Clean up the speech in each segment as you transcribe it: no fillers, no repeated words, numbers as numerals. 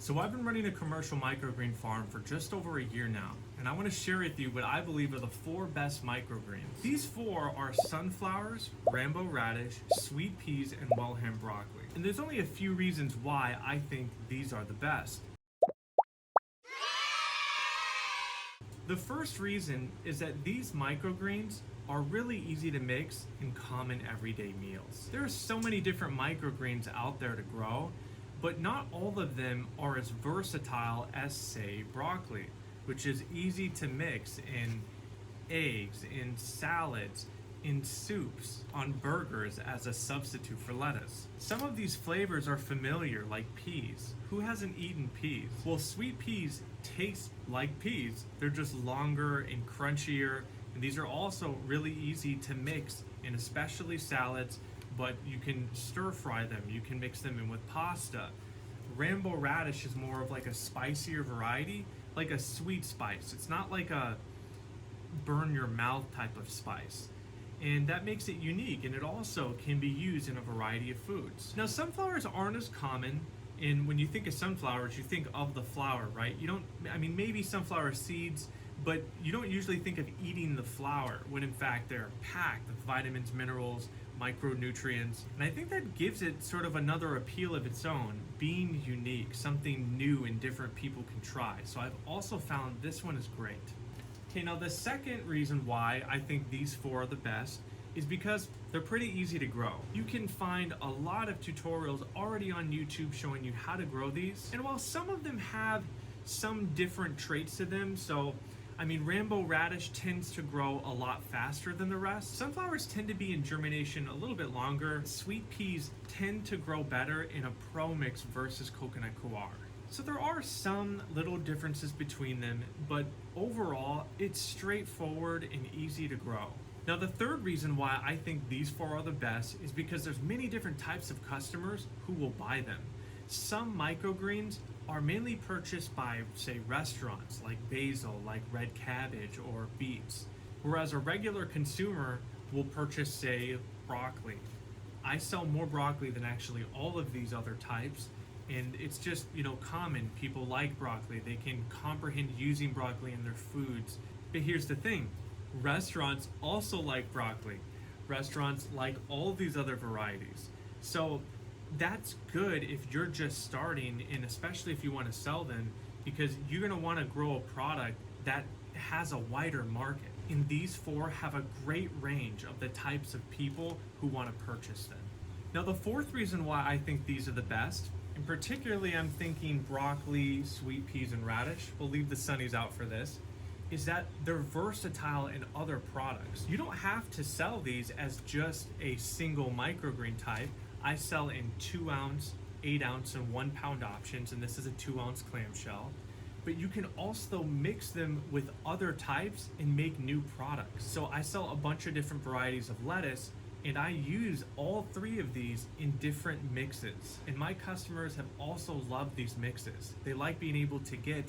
So I've been running a commercial microgreen farm for just over a year now, and I want to share with you what I believe are the 4 best microgreens. These 4 are sunflowers, rainbow radish, sweet peas, and Wilhelm broccoli. And there's only a few reasons why I think these are the best. The first reason is that these microgreens are really easy to mix in common everyday meals. There are so many different microgreens out there to grow, but not all of them are as versatile as, say, broccoli, which is easy to mix in eggs, in salads, in soups, on burgers as a substitute for lettuce. Some of these flavors are familiar, like peas. Who hasn't eaten peas? Well, sweet peas taste like peas. They're just longer and crunchier, and these are also really easy to mix in especially salads, but you can stir fry them, you can mix them in with pasta. Rainbow radish is more of like a spicier variety, like a sweet spice. It's not like a burn your mouth type of spice. And that makes it unique, and it also can be used in a variety of foods. Now, sunflowers aren't as common, and when you think of sunflowers, you think of the flower, right? You don't, I mean, maybe sunflower seeds, but you don't usually think of eating the flower, when in fact they're packed with vitamins, minerals, micronutrients. And I think that gives it sort of another appeal of its own, being unique, something new and different people can try. So I've also found this one is great. Okay, now the second reason why I think these 4 are the best is because they're pretty easy to grow. You can find a lot of tutorials already on YouTube showing you how to grow these. And while some of them have some different traits to them, so I mean, rainbow radish tends to grow a lot faster than the rest. Sunflowers tend to be in germination a little bit longer. Sweet peas tend to grow better in a pro mix versus coconut coir. So there are some little differences between them, but overall, it's straightforward and easy to grow. Now, the third reason why I think these 4 are the best is because there's many different types of customers who will buy them. Some microgreens are mainly purchased by, say, restaurants like basil, like red cabbage, or beets, whereas a regular consumer will purchase, say, broccoli. I sell more broccoli than actually all of these other types, and it's just, common. People like broccoli. They can comprehend using broccoli in their foods. But here's the thing, restaurants also like broccoli. Restaurants like all of these other varieties. So that's good if you're just starting, and especially if you want to sell them, because you're going to want to grow a product that has a wider market. And these 4 have a great range of the types of people who want to purchase them. Now, the fourth reason why I think these are the best, and particularly I'm thinking broccoli, sweet peas, and radish, we'll leave the sunnies out for this, is that they're versatile in other products. You don't have to sell these as just a single microgreen type. I sell in 2 ounce, 8 ounce, and 1 pound options, and this is a 2 ounce clamshell. But you can also mix them with other types and make new products. So I sell a bunch of different varieties of lettuce, and I use all 3 of these in different mixes. And my customers have also loved these mixes. They like being able to get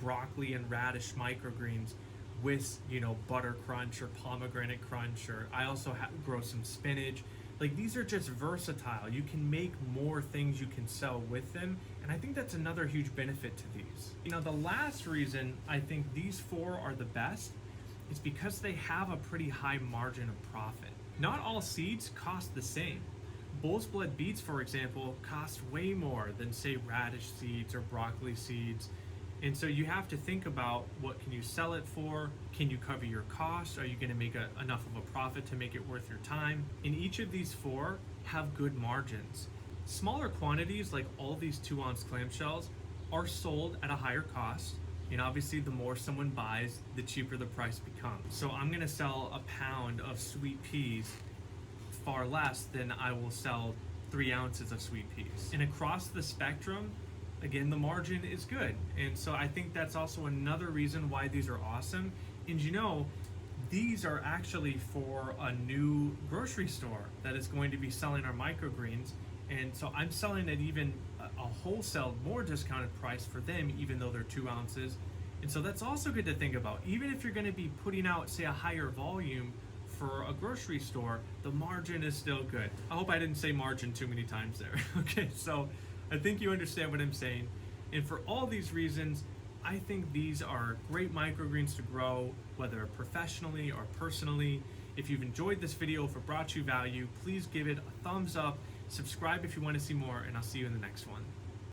broccoli and radish microgreens with, butter crunch or pomegranate crunch, or I also grow some spinach. Like, these are just versatile. You can make more things you can sell with them, and I think that's another huge benefit to these. The last reason I think these 4 are the best is because they have a pretty high margin of profit. Not all seeds cost the same. Bull's blood beets, for example, cost way more than, say, radish seeds or broccoli seeds. And so you have to think about, what can you sell it for? Can you cover your costs? Are you going to make enough of a profit to make it worth your time? And each of these 4 have good margins. Smaller quantities, like all these 2 ounce clamshells, are sold at a higher cost. And obviously, the more someone buys, the cheaper the price becomes. So I'm going to sell a pound of sweet peas far less than I will sell 3 ounces of sweet peas. And across the spectrum, again, the margin is good. And so I think that's also another reason why these are awesome. And these are actually for a new grocery store that is going to be selling our microgreens. And so I'm selling at even a wholesale, more discounted price for them, even though they're 2 ounces. And so that's also good to think about. Even if you're going to be putting out, say, a higher volume for a grocery store, the margin is still good. I hope I didn't say margin too many times there. Okay, so I think you understand what I'm saying. And for all these reasons, I think these are great microgreens to grow, whether professionally or personally. If you've enjoyed this video, if it brought you value, please give it a thumbs up, subscribe if you want to see more, and I'll see you in the next one.